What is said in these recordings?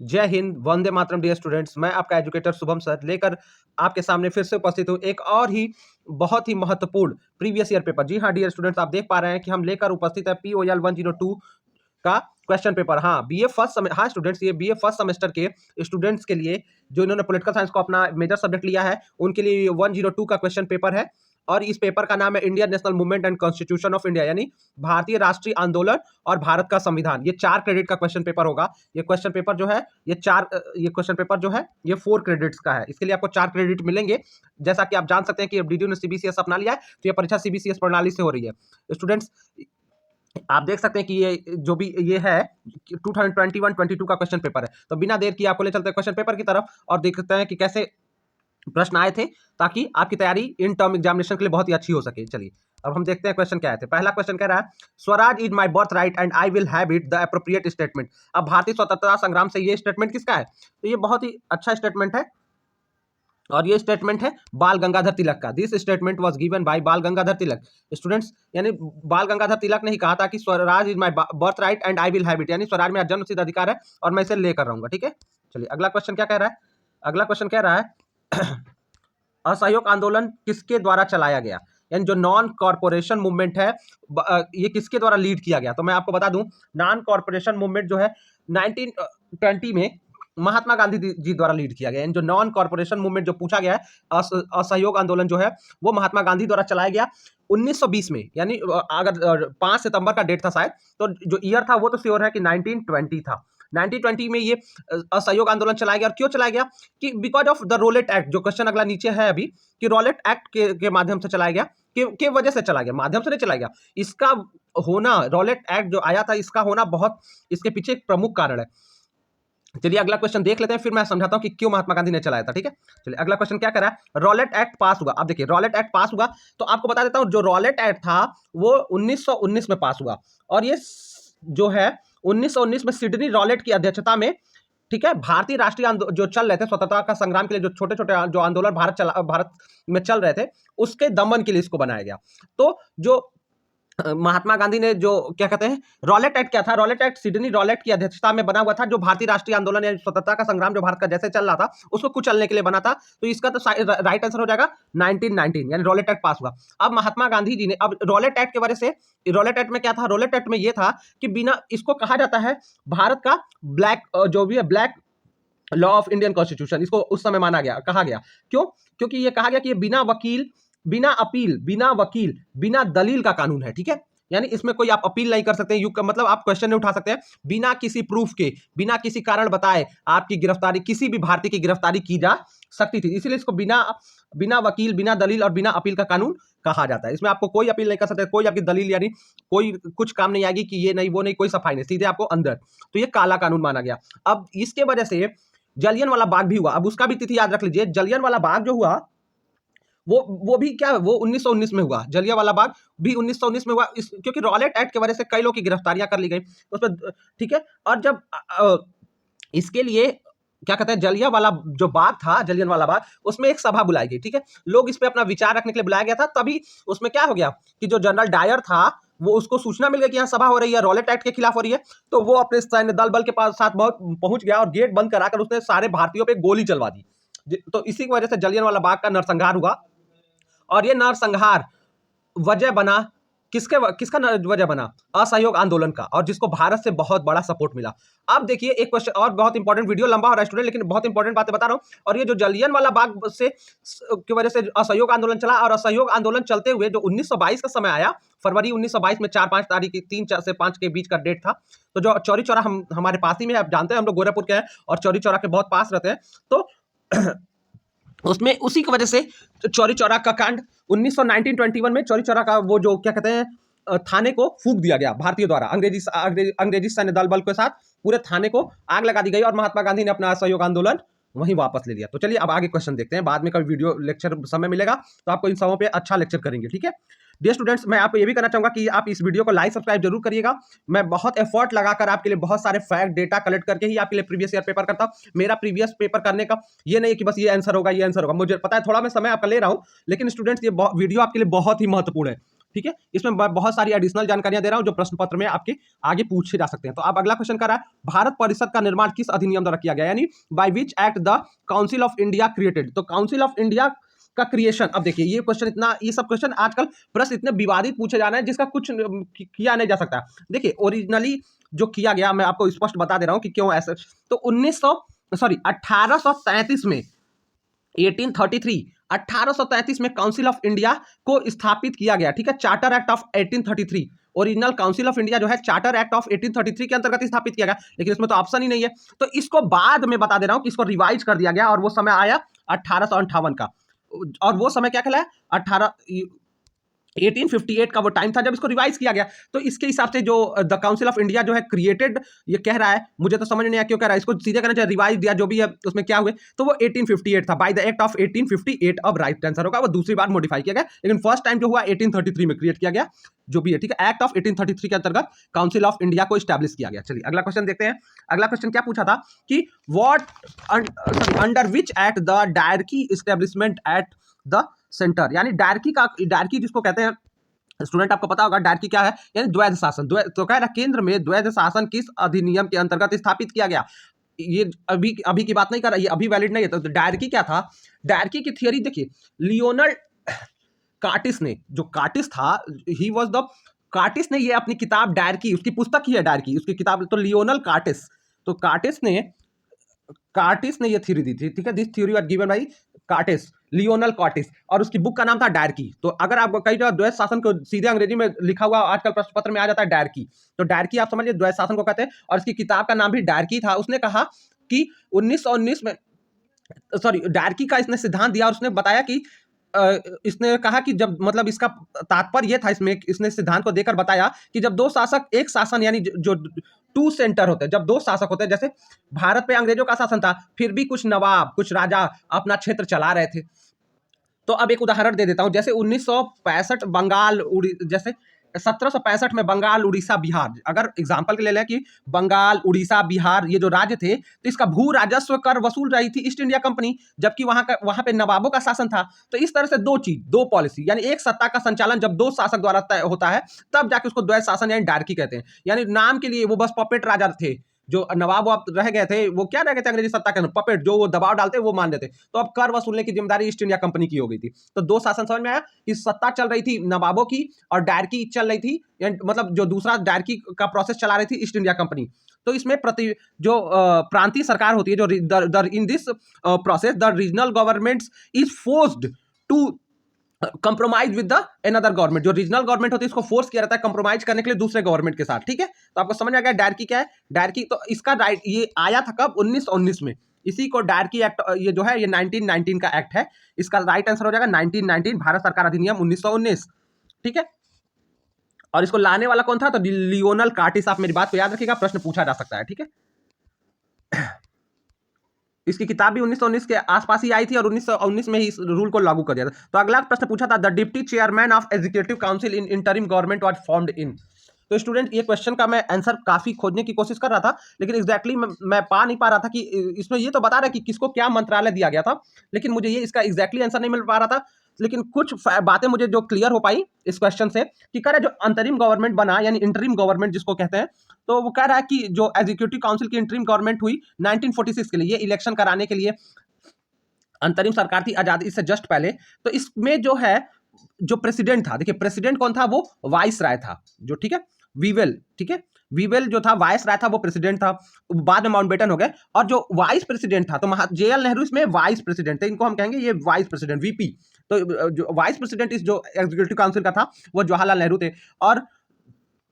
जय Hind, Vande Mataram dear students. मैं आपका एजुकेटर शुभम सर लेकर आपके सामने फिर से उपस्थित हूँ एक और ही बहुत ही महत्वपूर्ण प्रीवियस ईयर पेपर। जी हाँ डियर स्टूडेंट्स, आप देख पा रहे हैं कि हम लेकर उपस्थित है POL 102 का क्वेश्चन पेपर। हाँ बीए फर्स्ट हाँ स्टूडेंट्स, ये बीए फर्स्ट सेमेस्टर के स्टूडेंट्स के लिए जो इन्होंने पॉलिटिकल साइंस को अपना मेजर सब्जेक्ट लिया है उनके लिए 102 का क्वेश्चन पेपर है। और इस पेपर का नाम है Indian national movement and constitution of India, यानी भारतीय राष्ट्रीय आंदोलन और भारत का संविधान। ये 4 क्रेडिट का क्वेश्चन पेपर होगा। ये क्वेश्चन पेपर जो है ये क्वेश्चन पेपर जो है ये 4 क्रेडिट्स का है। इसके लिए आपको 4 क्रेडिट मिलेंगे। जैसा कि आप जान सकते हैं कि DDU ने CBCS अपना लिया है, तो ये परीक्षा CBCS प्रणाली से हो रही है। स्टूडेंट्स आप देख सकते हैं कि ये जो भी ये है 2021-22 का क्वेश्चन पेपर है। तो बिना देर किए आपको ले चलते हैं क्वेश्चन पेपर की तरफ और देखते हैं कि कैसे प्रश्न आए थे, ताकि आपकी तैयारी इन टर्म एग्जामिनेशन के लिए बहुत ही अच्छी हो सके। चलिए अब हम देखते हैं क्वेश्चन क्या आए थे। पहला क्वेश्चन कह रहा है, Swaraj is my birth right and I will have it the appropriate statement. अब भारतीय स्वतंत्रता संग्राम से ये स्टेटमेंट किसका है? तो ये बहुत ही अच्छा स्टेटमेंट है और ये स्टेटमेंट है बाल गंगाधर तिलक का। This statement was given by बाल गंगाधर तिलक। स्टूडेंट्स, यानी बाल गंगाधर तिलक ने ही कहा था कि Swaraj is my birth right and I will have it, यानी स्वराज मेरा जन्मसिद्ध अधिकार है और मैं इसे लेकर रहूंगा। ठीक है, चलिए अगला क्वेश्चन क्या कह रहा है। अगला क्वेश्चन कह रहा है असहयोग आंदोलन किसके द्वारा चलाया गया, यानी जो नॉन कॉर्पोरेशन मूवमेंट है ये किसके द्वारा लीड किया गया। तो मैं आपको बता दूं, नॉन कॉर्पोरेशन मूवमेंट जो है 1920 में महात्मा गांधी जी द्वारा लीड किया गया। यानी जो नॉन कॉर्पोरेशन मूवमेंट जो पूछा गया है असहयोग आंदोलन जो है वो महात्मा गांधी द्वारा चलाया गया 1920 में। यानी अगर 5 सितंबर का डेट था शायद, तो जो ईयर था वो तो श्योर है कि 1920 था। 1920 में ये असहयोग आंदोलन चलाया गया। और क्यों चलाया गया? कि because of the Rowlatt act. जो क्वेश्चन अगला नीचे है अभी, कि रोलेट एक्ट के माध्यम से चलाया गया। के वजह से चला गया, माध्यम से नहीं चलाया गया। इसका होना, रोलेट एक्ट जो आया था इसका होना बहुत, इसके पीछे एक प्रमुख कारण है। चलिए अगला क्वेश्चन देख लेते हैं, फिर मैं समझाता हूं कि क्यों महात्मा गांधी ने चलाया था। ठीक है, चलिए अगला क्वेश्चन क्या कर रहा है, रोलेट एक्ट पास हुआ। अब देखिए रोलेट एक्ट पास हुआ तो आपको बता देता हूं, जो रोलेट एक्ट था वो 1919 में पास हुआ। और ये जो है 1919 में सिडनी रॉलेट की अध्यक्षता में, ठीक है, भारतीय राष्ट्रीय जो चल रहे थे स्वतंत्रता का संग्राम के लिए, जो छोटे छोटे जो आंदोलन भारत में चल रहे थे उसके दमन के लिए इसको बनाया गया। तो जो महात्मा गांधी ने जो क्या कहते हैं रॉलेट एक्ट, क्या था रॉलेट एक्ट, सिडनी रॉलेट की अध्यक्षता में बना हुआ था, जो भारतीय राष्ट्रीय आंदोलन या स्वतंत्रता का संग्राम जो भारत का जैसे चल रहा था उसको कुचलने के लिए बना था। तो इसका तो राइट आंसर हो जाएगा 1919, यानी रॉलेट एक्ट पास हुआ। अब महात्मा गांधी जी ने, अब रॉलेट एक्ट के वजह से, रॉलेट एक्ट में क्या था, रॉलेट एक्ट में यह था कि बिना, इसको कहा जाता है भारत का ब्लैक, जो भी है black law of Indian constitution, इसको उस समय माना गया, कहा गया। क्यों? क्योंकि ये कहा गया कि ये बिना वकील, बिना अपील, बिना वकील, बिना दलील का कानून है। ठीक है, यानी इसमें कोई आप अपील नहीं कर सकते, मतलब आप क्वेश्चन नहीं उठा सकते हैं, बिना किसी प्रूफ के, बिना किसी कारण बताए आपकी गिरफ्तारी, किसी भी भारतीय की गिरफ्तारी की जा सकती थी। इसीलिए इसको बिना वकील, बिना दलील और बिना अपील का कानून कहा जाता है। इसमें आपको कोई अपील नहीं कर सकते, कोई आपकी दलील यानी कोई कुछ काम नहीं आएगी कि ये नहीं वो नहीं, कोई सफाई नहीं, सीधे आपको अंदर। तो ये काला कानून माना गया। अब इसके वजह से जलियनवाला बाग भी हुआ। अब उसका भी तिथि याद रख लीजिए, जलियनवाला बाग जो हुआ वो भी क्या, वो 1919 में हुआ। जलियांवाला बाग भी 1919 में हुआ, क्योंकि रॉलेट एक्ट की वजह से कई लोगों की गिरफ्तारियां कर ली गई उसमें। ठीक है, और जब इसके लिए क्या कहते हैं, जलियांवाला जो बाग था, जलियांवाला बाग, उसमें एक सभा बुलाई गई। ठीक है, लोग इस पे अपना विचार रखने के लिए बुलाया गया था। तभी उसमें क्या हो गया कि जो जनरल डायर था वो, उसको सूचना मिल गई कि यहाँ सभा हो रही है, रॉलेट एक्ट के खिलाफ हो रही है। तो वो अपने सैन्य दल बल के पास साथ बहुत पहुंच गया और गेट बंद कराकर उसने सारे भारतीयों पे गोली चलवा दी। तो इसी की वजह से जलियांवाला बाग का नरसंहार हुआ। और ये नरसंहार वजह बना, किसका वजह बना, असहयोग आंदोलन का, और जिसको भारत से बहुत बड़ा सपोर्ट मिला। अब देखिए एक क्वेश्चन और, बहुत इंपॉर्टेंट, वीडियो लंबा हो रहा है स्टूडेंट, लेकिन बहुत इंपॉर्टेंट बातें बता रहा हूं। और ये जो जलियांवाला बाग से की वजह से असहयोग आंदोलन चला, और असहयोग आंदोलन चलते हुए जो 1922 का समय आया, फरवरी 1922 में 4-5 तारीख की, 3 से 5 के बीच का डेट था। तो जो चौरी चौरा हमारे पास ही में, आप जानते हैं हम लोग गोरखपुर के हैं और चौरी चौरा के बहुत पास रहते हैं। तो उसमें उसी की वजह से चौरी चौरा का कांड 1921 में, चौरी चौरा का वो जो क्या कहते हैं थाने को फूंक दिया गया भारतीय द्वारा, अंग्रेजी सैन्य दल बल के साथ पूरे थाने को आग लगा दी गई और महात्मा गांधी ने अपना असहयोग आंदोलन वहीं वापस ले लिया। तो चलिए अब आगे क्वेश्चन देखते हैं, बाद में कभी वीडियो लेक्चर समय मिलेगा तो आपको इन सबों पे अच्छा लेक्चर करेंगे। ठीक है डियर स्टूडेंट्स, मैं आपको ये भी कहना चाहूंगा कि आप इस वीडियो को लाइक सब्सक्राइब जरूर करिएगा। मैं बहुत एफर्ट लगाकर आपके लिए बहुत सारे फैक्ट डेटा कलेक्ट करके ही आपके लिए प्रीवियस ईयर पेपर करता हूं। मेरा प्रीवियस पेपर करने का ये नहीं है कि बस ये आंसर होगा, ये आंसर होगा। मुझे पता है थोड़ा मैं समय आपका ले रहा हूं, लेकिन स्टूडेंट्स ये वीडियो आपके लिए बहुत ही महत्वपूर्ण है। ठीक है, इसमें मैं बहुत सारी एडिशनल जानकारियां दे रहा हूं जो प्रश्न पत्र में आपके आगे पूछे जा सकते हैं। तो अब अगला क्वेश्चन कर रहा है, भारत परिषद का निर्माण किस अधिनियम द्वारा किया गया, यानी by which act the council of India created. तो काउंसिल ऑफ इंडिया का क्रिएशन, अब देखिए ये क्वेश्चन इतना, ये सब क्वेश्चन आजकल प्रश्न इतने विवादित पूछे जा रहे हैं जिसका कुछ किया नहीं जा सकता। देखिए ओरिजिनली जो किया गया, मैं आपको स्पष्ट बता दे रहा हूं कि क्यों ऐसे। तो 1833 में 1833 में काउंसिल ऑफ इंडिया को स्थापित किया गया, ठीक है, charter act of 1833। Original council of India जो है चार्टर एक्ट ऑफ 1833 के अंतर्गत स्थापित किया गया, लेकिन इसमें तो ऑप्शन ही नहीं है। तो इसको बाद में बता दे रहा हूं कि इसको रिवाइज कर दिया गया और वो समय आया 1858 का, और वो समय क्या कहलाया 1858 का वो टाइम था जब इसको रिवाइज किया गया। तो इसके हिसाब से जो द काउंसिल ऑफ इंडिया जो है क्रिएटेड, ये कह रहा है, मुझे तो समझ नहीं आया क्यों कह रहा है, इसको सीधे करना चाहिए रिवाइज दिया जो भी है उसमें क्या हुए। तो वो 1858 था, बाय द एक्ट ऑफ 1858। अब राइट आंसर होगा, वो दूसरी बार मॉडिफाई किया गया, लेकिन फर्स्ट टाइम जो हुआ 1833 में क्रिएट किया गया जो भी है, ठीक है। एक्ट ऑफ 1833 के अंतर्गत काउंसिल ऑफ इंडिया को स्टैब्लिश किया गया। चलिए अगला क्वेश्चन देखते हैं। अगला क्वेश्चन क्या पूछा था कि under which act the dyarchy establishment at the centre, यानी डायरकी जिसको कहते हैं, स्टूडेंट आपको पता होगा डायरकी क्या है, यानी द्वैध शासन। तो कह रहा केंद्र में द्वैध शासन किस अधिनियम के अंतर्गत स्थापित किया गया। ये अभी की बात नहीं कर रहा, ये अभी वैलिड नहीं है। तो डायरकी क्या था, डायरकी की थियरी देखिए, लियोनार्ड कार्टिस ने, जो कार्टिस था, ही वाज द कार्टिस ने, ये अपनी किताब डायरकी, उसकी पुस्तक ही है डायरकी, उसकी किताब, तो लियोनल कार्टिस, तो कार्टिस ने ये थ्योरी दी थी, ठीक है। This theory was given by Curtis, Lionel Curtis, और उसकी बुक का नाम था डायरकी। तो अगर आपको कई जगह द्वैध शासन को सीधे अंग्रेजी में लिखा हुआ आजकल प्रश्न पत्र में आ जाता है डायरकी, तो डायरकी आप समझिए द्वैध शासन को कहते हैं, और इसकी किताब का नाम भी डायरकी था। उसने कहा कि 1919 में, सॉरी, डायरकी का इसने सिद्धांत दिया और उसने बताया कि इसने कहा कि जब, मतलब इसका तात्पर्य यह था, इसमें इसने सिद्धांत को देकर बताया कि जब दो शासक एक शासन, यानी जो टू सेंटर होते हैं, जब दो शासक होते हैं, जैसे भारत पे अंग्रेजों का शासन था, फिर भी कुछ नवाब, कुछ राजा अपना क्षेत्र चला रहे थे। तो अब एक उदाहरण दे देता हूं, जैसे 1965 बंगाल, जैसे 1765 में बंगाल, उड़ीसा, बिहार, अगर एग्जांपल के ले लें कि बंगाल, उड़ीसा, बिहार ये जो राज्य थे, तो इसका भू राजस्व कर वसूल रही थी ईस्ट इंडिया कंपनी, जबकि वहां पे नवाबों का शासन था। तो इस तरह से दो पॉलिसी, यानी एक सत्ता का संचालन जब दो शासक द्वारा तय होता है, तब जाके उसको द्वैध शासन यानी डायरकी कहते हैं। यानी नाम के लिए वो बस पपेट राजा थे, जो नवाब आप रह गए थे, वो क्या रह गए थे अंग्रेजी सत्ता के अंदर, पपेट, जो वो दबाव डालते वो मान लेते। तो अब कर वसूलने की जिम्मेदारी ईस्ट इंडिया कंपनी की हो गई थी। तो दो शासन समझ में आया कि सत्ता चल रही थी नवाबों की और डायरकी चल रही थी, मतलब जो दूसरा डायरकी का प्रोसेस चला रही थी ईस्ट इंडिया कंपनी। तो इसमें जो प्रांतीय सरकार होती है, जो in this process the regional governments is forced to compromise with the another government. जो रीजनल गवर्नमेंट होती है इसको फोर्स किया रहता है कंप्रोमाइज करने के लिए दूसरे गवर्नमेंट के साथ, ठीक है। तो आपको समझ आ गया डायरकी क्या है। डायरकी, तो इसका राइट ये आया था कब, 1919 में। इसी को डायरकी एक्ट, ये जो है ये 1919 का एक्ट है। इसका राइट आंसर हो जाएगा 1919, भारत सरकार अधिनियम 1919, ठीक है। और इसको लाने वाला कौन था, तो लियोनल कार्टिस। आप मेरी बात को याद रखिएगा, प्रश्न पूछा जा सकता है, ठीक है। इसकी किताब भी 1919 के आसपास ही आई थी और 1919 में ही इस रूल को लागू कर दिया था। तो अगला प्रश्न पूछा था, the deputy chairman of executive council in interim government was formed in. तो स्टूडेंट, ये क्वेश्चन का मैं आंसर काफी खोजने की कोशिश कर रहा था, लेकिन एग्जैक्टली मैं पा नहीं पा रहा था कि इसमें ये तो बता रहा है कि किसको क्या मंत्रालय दिया गया था, लेकिन मुझे ये इसका एग्जैक्टली आंसर नहीं मिल पा रहा था। लेकिन कुछ बातें मुझे जो क्लियर हो पाई इस क्वेश्चन से, कि कह रहा है जो अंतरिम गवर्नमेंट बना, यानी इंटरिम गवर्नमेंट जिसको कहते हैं, तो वो कह रहा है कि जो एग्जीक्यूटिव काउंसिल की इंटरिम गवर्नमेंट हुई 1946 के लिए, ये इलेक्शन कराने के लिए अंतरिम सरकार थी आजादी से जस्ट पहले। तो इसमें जो है, जो प्रेसिडेंट था, देखिए प्रेसिडेंट कौन था, वो वाइस राय था, जो, ठीक है, वीवेल, ठीक है, वीवेल जो था वाइस राय था, वो प्रेसिडेंट था। बाद में माउंटबेटन हो गए, और जो वाइस प्रेसिडेंट था, तो जेएल नेहरू इसमें वाइस प्रेसिडेंट थे, इनको हम कहेंगे ये वाइस प्रेसिडेंट, वीपी। तो जो वाइस प्रेसिडेंट इस जो एग्जीक्यूटिव काउंसिल का था, वो जवाहरलाल नेहरू थे, और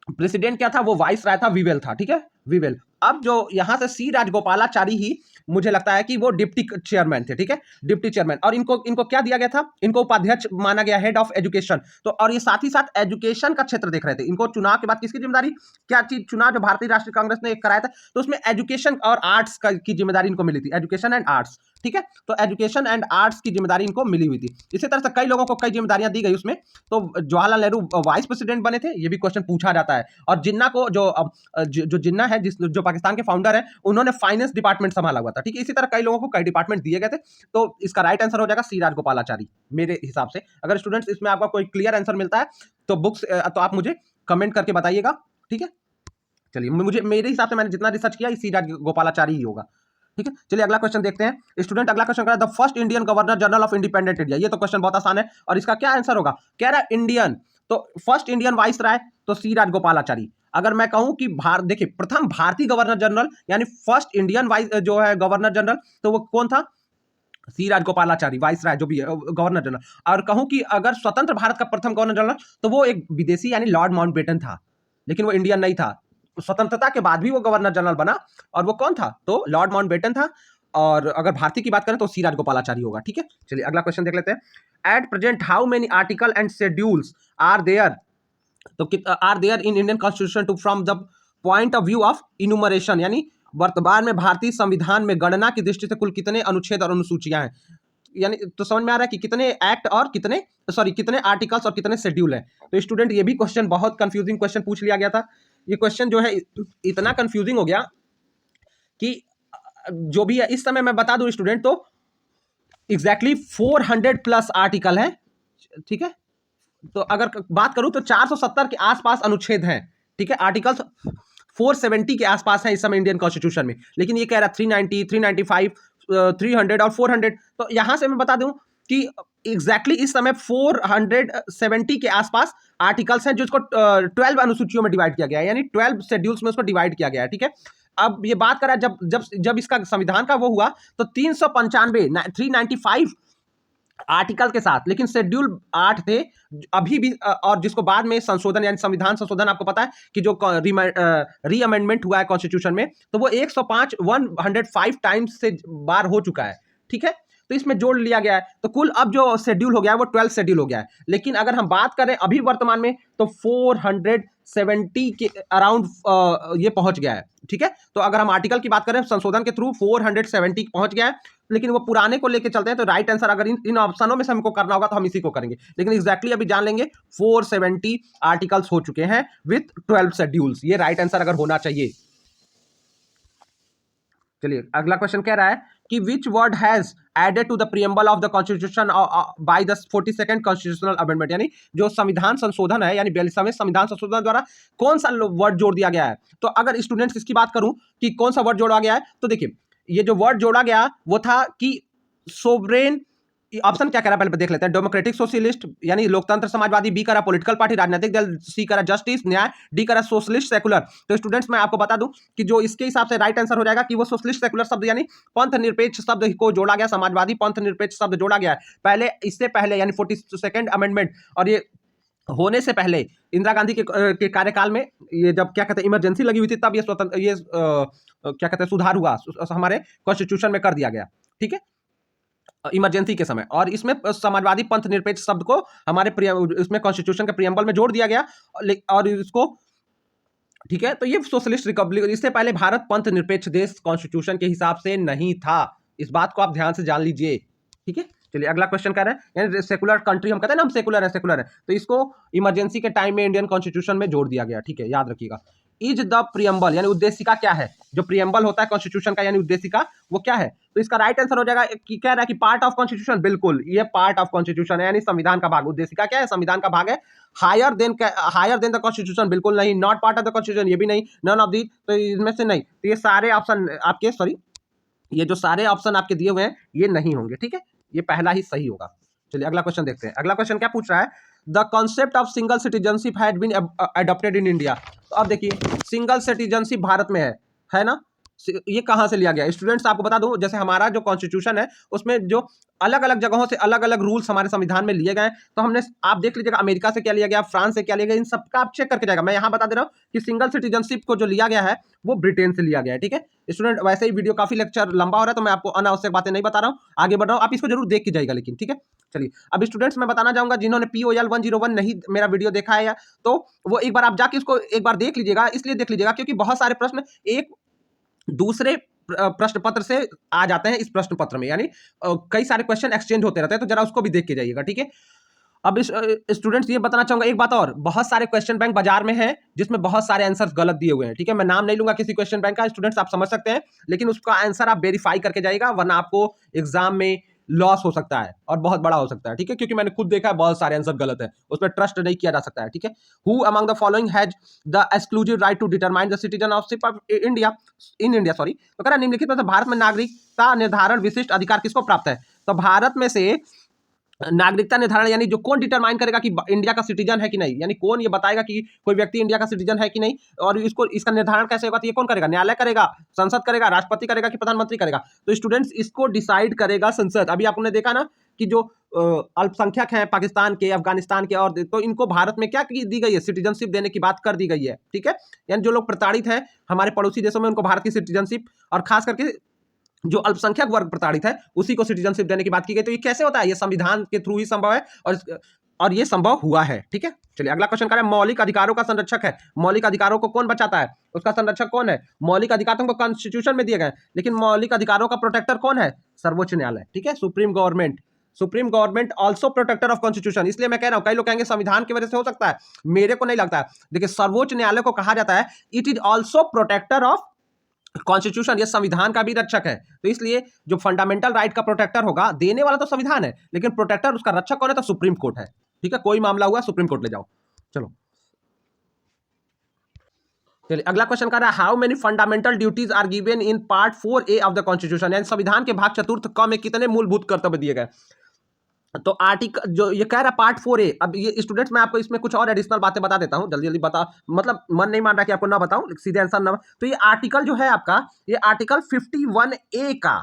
प्रेसिडेंट क्या था, वो वाइस राय था, वीवेल था, ठीक है, वीवेल। अब जो यहां से सी राजगोपालाचारी ही मुझे लगता है कि वो डिप्टी चेयरमैन थे, ठीक है, डिप्टी चेयरमैन। और इनको क्या दिया गया था, इनको उपाध्यक्ष माना गया, हेड ऑफ एजुकेशन। तो और ये साथ ही साथ एजुकेशन का क्षेत्र देख रहे थे। इनको चुनाव के बाद किसकी जिम्मेदारी, क्या चीज, चुनाव जो भारतीय राष्ट्रीय कांग्रेस ने कराया था, तो उसमें एजुकेशन और आर्ट्स की जिम्मेदारी इनको मिली थी, एजुकेशन एंड आर्ट्स, ठीक है। तो एजुकेशन एंड आर्ट्स की जिम्मेदारी इनको मिली हुई थी। इसी तरह से कई लोगों को कई जिम्मेदारियां दी गई उसमें। तो जवाहरलाल नेहरू वाइस प्रेसिडेंट बने थे, ये भी क्वेश्चन पूछा जाता है। और जिन्ना को जो जिन्ना है, जो पाकिस्तान के फाउंडर हैं, उन्होंने फाइनेंस डिपार्टमेंट संभाला हुआ था, ठीक है। इसी तरह कई लोगों को कई डिपार्टमेंट दिए गए थे, तो इसका राइट आंसर हो जाएगा सी राजगोपालाचारी मेरे हिसाब से। अगर स्टूडेंट्स इसमें आपका कोई क्लियर आंसर मिलता है तो बुक्स तो आप मुझे कमेंट करके बताइएगा, ठीक है। चलिए, मुझे मेरे हिसाब से मैंने जितना रिसर्च किया सी राजगोपालाचारी ही होगा, ठीक है। चलिए अगला क्वेश्चन देखते हैं। स्टूडेंट अगला क्वेश्चन कह रहा है the first Indian governor general of independent India. ये तो क्वेश्चन बहुत आसान है और इसका क्या आंसर होगा, कह रहा है इंडियन, तो फर्स्ट इंडियन वाइस राय तो सी राजगोपालाचारी। अगर मैं कहूं कि देखिए प्रथम भारतीय गवर्नर जनरल यानी फर्स्ट इंडियन वाइस जो है गवर्नर जनरल, तो वो कौन था, सी राजगोपालाचारी वाइस राय जो भी है गवर्नर जनरल। और कहूं कि अगर स्वतंत्र भारत का प्रथम गवर्नर जनरल तो वो एक विदेशी यानी लॉर्ड माउंटबेटन था, लेकिन वो इंडियन नहीं था। स्वतंत्रता के बाद भी वो गवर्नर जनरल बना और वो कौन था, तो लॉर्ड माउंटबेटन था। और अगर भारतीय की बात करें तो सी राजगोपालाचारी होगा, ठीक है। चलिए अगला क्वेश्चन देख लेते हैं। At present how many article and schedules are there, तो are there in Indian constitution to from the point of view of enumeration, यानी वर्तमान में भारतीय संविधान में गणना की दृष्टि से कुल कितने अनुच्छेद और अनुसूचियां हैं, यानी तो समझ में आ रहा है कि कितने एक्ट और कितने आर्टिकल्स और कितने शेड्यूल हैं। तो स्टूडेंट ये भी क्वेश्चन बहुत कंफ्यूजिंग क्वेश्चन पूछ लिया गया था। ये क्वेश्चन जो है इतना कंफ्यूजिंग हो गया कि जो भी है इस समय मैं बता दूं स्टूडेंट, तो एग्जैक्टली 400 प्लस आर्टिकल है, ठीक है। तो अगर बात करूं तो 470 के आसपास अनुच्छेद हैं, ठीक है। आर्टिकल्स 470 के आसपास है इस समय इंडियन कॉन्स्टिट्यूशन में, लेकिन ये कह रहा है 390, 395, 300 और 400। तो यहां से मैं बता दूं कि एग्जैक्टली इस समय 470 के आसपास आर्टिकल्स हैं, जिसको 12 अनुसूचियों में डिवाइड किया गया है, यानी 12 शेड्यूल्स में उसको डिवाइड किया गया है, ठीक है। अब ये बात करा जब जब जब इसका संविधान का वो हुआ तो 395 आर्टिकल के साथ, लेकिन शेड्यूल 8 थे अभी भी, और जिसको बाद में संशोधन यानी संविधान संशोधन, आपको पता है कि जो री अमेंडमेंट हुआ है कॉन्स्टिट्यूशन में, तो वो 105 टाइम्स से बार हो चुका है, ठीक है। तो इसमें जोड़ लिया गया है, तो कुल अब जो शेड्यूल हो गया है वो 12 शेड्यूल हो गया है। लेकिन अगर हम बात करें अभी वर्तमान में तो 470 के अराउंड ये पहुंच गया है, ठीक है। तो अगर हम आर्टिकल की बात करें संशोधन के थ्रू 470 पहुंच गया है, लेकिन वो पुराने को लेके चलते हैं। तो राइट आंसर अगर इन ऑप्शनों में से हमको करना होगा तो हम इसी को करेंगे, लेकिन एग्जैक्टली अभी जान लेंगे 470 आर्टिकल्स हो चुके हैं विथ 12 शेड्यूल्स। ये राइट आंसर अगर होना चाहिए। चलिए अगला क्वेश्चन कह रहा है कि which word has added to the preamble of the constitution by the 42nd constitutional amendment, यानी जो संविधान संशोधन है, यानी 42वें संविधान संशोधन द्वारा कौन सा वर्ड जोड़ दिया गया है। तो अगर स्टूडेंट्स इसकी बात करूं कि कौन सा वर्ड जोड़ा गया है, तो देखिए ये जो वर्ड जोड़ा गया वो था कि सोवरेन। ऑप्शन क्या कह रहा है पहले देख लेते हैं। डेमोक्रेटिक सोशलिस्ट यानी लोकतंत्र समाजवादी, बी करा पॉलिटिकल पार्टी राजनीतिक दल, सी करा जस्टिस न्याय, डी करा सोशलिस्ट सेकुलर। तो स्टूडेंट्स मैं आपको बता दूं कि जो इसके हिसाब से राइट आंसर हो जाएगा कि वो सोशलिस्ट सेकुलर शब्द यानी पंथ निरपेक्ष शब्द को जोड़ा गया, समाजवादी पंथ निरपेक्ष शब्द जोड़ा गया है पहले, इससे पहले यानी 42nd अमेंडमेंट, और ये होने से पहले इंदिरा गांधी के कार्यकाल में, ये जब क्या कहते हैं इमरजेंसी लगी हुई थी, तब ये स्वतंत्र क्या कहते हैं सुधार हुआ हमारे कॉन्स्टिट्यूशन में कर दिया गया, ठीक है, इमरजेंसी के समय। और इसमें समाजवादी पंथ निरपेक्ष शब्द को हमारे इसमें कॉन्स्टिट्यूशन के प्रियम्बल में जोड़ दिया गया और इसको, ठीक है। तो ये सोशलिस्ट रिपब्लिक, इससे पहले भारत पंथ निरपेक्ष देश कॉन्स्टिट्यूशन के हिसाब से नहीं था, इस बात को आप ध्यान से जान लीजिए, ठीक है। चलिए अगला क्वेश्चन कर रहे हैं, यानी सेकुलर कंट्री हम कहते हैं ना, हम सेकुलर है, तो इसको इमरजेंसी के टाइम में इंडियन कॉन्स्टिट्यूशन में जोड़ दिया गया, ठीक है, याद रखिएगा। इज द प्रियम्बल यानी उद्देशिका क्या है, जो प्रियम्बल होता है कॉन्स्टिट्यूशन का यानी उद्देशिका वो क्या है, तो इसका राइट आंसर हो जाएगा कि कह रहा है कि पार्ट ऑफ कॉन्स्टिट्यूशन, बिल्कुल ये पार्ट ऑफ कॉन्स्टिट्यूशन है, यानी संविधान का भाग। उद्देशिका क्या है, संविधान का भाग है। हायर देन द कॉन्स्टिट्यूशन, बिल्कुल नहीं। Not part of the constitution, ये भी नहीं। नन ऑफ दी, तो इनमें से नहीं। तो ये सारे ऑप्शन आपके, सॉरी, ये जो सारे ऑप्शन आपके दिए हुए हैं ये नहीं होंगे, ठीक है, ये पहला ही सही होगा। चलिए अगला क्वेश्चन देखते हैं। अगला क्वेश्चन क्या पूछ रहा है, the concept of single citizenship had been adopted in India. तो अब देखिए सिंगल सिटीजनशिप भारत में है ना, ये कहां से लिया गया स्टूडेंट्स, आपको बता दूं जैसे हमारा जो कॉन्स्टिट्यूशन है उसमें जो अलग अलग जगहों से अलग अलग रूल्स हमारे संविधान में लिए गए, तो हमने, आप देख लीजिएगा अमेरिका से क्या लिया गया, फ्रांस से क्या लिया गया, इन सबका आप चेक करके जाएगा। मैं यहां बता दे रहा हूं कि सिंगल सिटीजनशिप को जो लिया गया है वो ब्रिटेन से लिया गया है, ठीक है स्टूडेंट। वैसे ही वीडियो काफी लेक्चर लंबा हो रहा है तो मैं आपको अनावश्यक बातें नहीं बता रहा हूँ, आगे बढ़ रहा हूँ, आप इसको जरूर देख के जाएगा लेकिन, ठीक है। चलिए अब स्टूडेंट्स मैं बताना चाहूंगा जिन्होंने POL 101 नहीं मेरा वीडियो देखा है तो वो एक बार आप जाके इसको एक बार देख लीजिएगा, इसलिए देख लीजिएगा क्योंकि बहुत सारे प्रश्न एक दूसरे प्रश्न पत्र से आ जाते हैं इस प्रश्न पत्र में, यानी कई सारे क्वेश्चन एक्सचेंज होते रहते हैं, तो जरा उसको भी देख के जाइएगा, ठीक है। अब इस स्टूडेंट्स ये बताना चाहूंगा एक बात और, बहुत सारे क्वेश्चन बैंक बाजार में हैं जिसमें बहुत सारे आंसर्स गलत दिए हुए हैं, ठीक है। मैं नाम नहीं लूंगा किसी क्वेश्चन बैंक का, स्टूडेंट्स आप समझ सकते हैं, लेकिन उसका आंसर आप वेरीफाई करके जाइएगा, वरना आपको एग्जाम में लॉस हो सकता है और बहुत बड़ा हो सकता है, ठीक है, क्योंकि मैंने खुद देखा है बहुत सारे आंसर गलत है, उसमें ट्रस्ट नहीं किया जा सकता है, ठीक है। Who among the following has the exclusive right to determine the citizenship of India in India, sorry, तो कह रहा निम्नलिखित में से भारत में नागरिकता निर्धारण विशिष्ट अधिकार किसको प्राप्त है। तो भारत में से नागरिकता निर्धारण यानी जो कौन डिटरमाइन करेगा कि इंडिया का सिटीजन है कि नहीं, यानी कौन ये बताएगा कि कोई व्यक्ति इंडिया का सिटीजन है कि नहीं, और इसको इसका निर्धारण कैसे होगा, तो ये कौन करेगा, न्यायालय करेगा, संसद करेगा, राष्ट्रपति करेगा कि प्रधानमंत्री करेगा। तो स्टूडेंट्स इसको डिसाइड करेगा संसद। अभी आपने देखा ना कि जो अल्पसंख्यक हैं पाकिस्तान के, अफगानिस्तान के, और तो इनको भारत में क्या दी गई है, सिटीजनशिप देने की बात कर दी गई है, ठीक है। यानी जो लोग प्रताड़ित हैं हमारे पड़ोसी देशों में, उनको भारत की सिटीजनशिप, और खास करके जो अल्पसंख्यक वर्ग प्रताड़ित है उसी को सिटीजनशिप देने की बात की गई। तो ये कैसे होता है, ये संविधान के थ्रू ही संभव है, और ये संभव हुआ है, ठीक है। चलिए अगला क्वेश्चन कर रहे हैं, मौलिक अधिकारों का संरक्षक है, मौलिक अधिकारों को कौन बचाता है, उसका संरक्षक कौन है। मौलिक अधिकार तुमको कॉन्स्टिट्यूशन में दिए गए, लेकिन मौलिक अधिकारों का प्रोटेक्टर कौन है, सर्वोच्च न्यायालय, ठीक है, supreme government. Supreme government also protector of constitution, इसलिए मैं कह रहा हूं, कई लोग कहेंगे संविधान की वजह से हो सकता है, मेरे को नहीं लगता है। देखिए सर्वोच्च न्यायालय को कहा जाता है it is also protector of constitution, ये संविधान का भी रक्षक है। तो इसलिए जो फंडामेंटल राइट का प्रोटेक्टर होगा, देने वाला तो संविधान है, लेकिन प्रोटेक्टर उसका रक्षक कौन है, तो सुप्रीम कोर्ट है, ठीक है। कोई मामला हुआ सुप्रीम कोर्ट ले जाओ। चलो चलिए अगला क्वेश्चन कर रहा है, how many fundamental duties are given in part 4A of the constitution, यानी संविधान के भाग चतुर्थ क में कितने मूलभूत कर्तव्य दिए गए। तो आर्टिकल जो ये कह रहा है पार्ट 4A, अब ये स्टूडेंट्स मैं आपको इसमें कुछ और एडिशनल बातें बता देता हूं, जल्दी जल्दी बता, मतलब मन नहीं मान रहा कि आपको ना बताऊं, सीधे आंसर ना। तो ये आर्टिकल जो है आपका, ये आर्टिकल 51A का,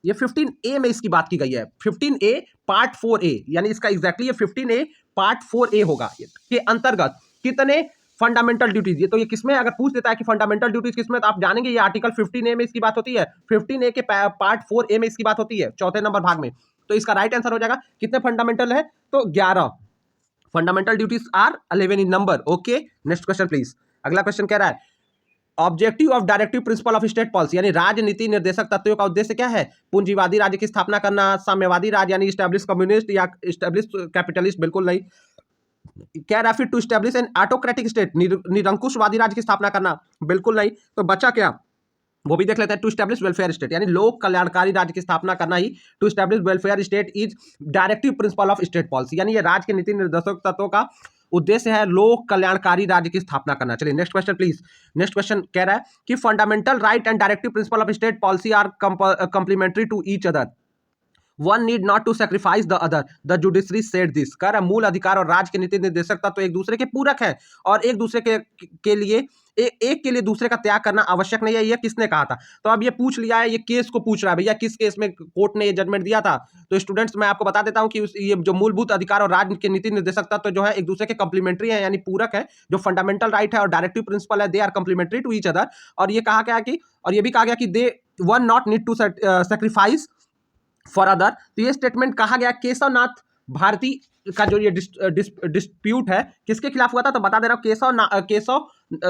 ये 15A में इसकी बात की गई है, 15A पार्ट 4A, यानी इसका एग्जैक्टली ये 15A पार्ट 4A होगा, के अंतर्गत कितने फंडामेंटल ड्यूटीज, ये तो ये किसमें अगर पूछ देता है कि फंडामेंटल ड्यूटीज किसमें, तो आप जानेंगे ये आर्टिकल 15A में इसकी बात होती है, 15A के पार्ट 4A में इसकी बात होती है, चौथे नंबर भाग में। तो इसका राइट आंसर हो जाएगा कितने फंडामेंटल है, तो 11 fundamental duties are 11 in number. Okay next question please. अगला क्वेश्चन कह रहा है, objective of directive principle of state policy, यानी राजनीति निर्देशक तत्वों का उद्देश्य क्या है, पूंजीवादी राज्य की स्थापना करना, साम्यवादी राज्य यानी स्टैब्लिश कम्युनिस्ट या स्टैब्लिश कैपिटलिस्ट, बिल्कुल नहीं। क्या रहा फिर, to establish an autocratic state, निरंकुशवादी राज्य की स्थापना करना, बिल्कुल नहीं। तो बचा क्या, वो भी देख लेते हैं, टू स्टैब्लिश वेलफेयर स्टेट, यानी लोक कल्याणकारी राज्य की स्थापना करना ही to establish welfare state is directive principle of state policy, यानी ये राज्य के नीति निर्देशक तत्वों का उद्देश्य है लोक कल्याणकारी राज्य की स्थापना करना। चलिए next question please. Next question कह रहा है कि fundamental right and directive principle of state policy are complementary to each other, one need not to sacrifice the other, the judiciary said this. कह रहा मूल अधिकार और राज्य के नीति निर्देशक तत्व तो एक दूसरे के पूरक है, और एक दूसरे के लिए एक के लिए दूसरे का त्याग करना आवश्यक नहीं है, ये किसने कहा था। तो अब ये पूछ लिया है, ये केस को पूछ रहा है, भैया किस केस में कोर्ट ने ये जजमेंट दिया था। तो स्टूडेंट्स मैं आपको बता देता हूं कि ये जो मूलभूत अधिकार और राज्य के नीति निर्देशक तत्व जो है एक दूसरे के कंप्लीमेंट्री है, यानी पूरक है। जो फंडामेंटल राइट है और डायरेक्टिव प्रिंसिपल है, they are complementary to each other. और ये कहा गया कि, और ये भी कहा गया कि they one not need to sacrifice for other. तो ये स्टेटमेंट कहा गया केशवनाथ भारती का जो ये डिस्प्यूट है किसके खिलाफ हुआ था, तो बता दे रहा हूं,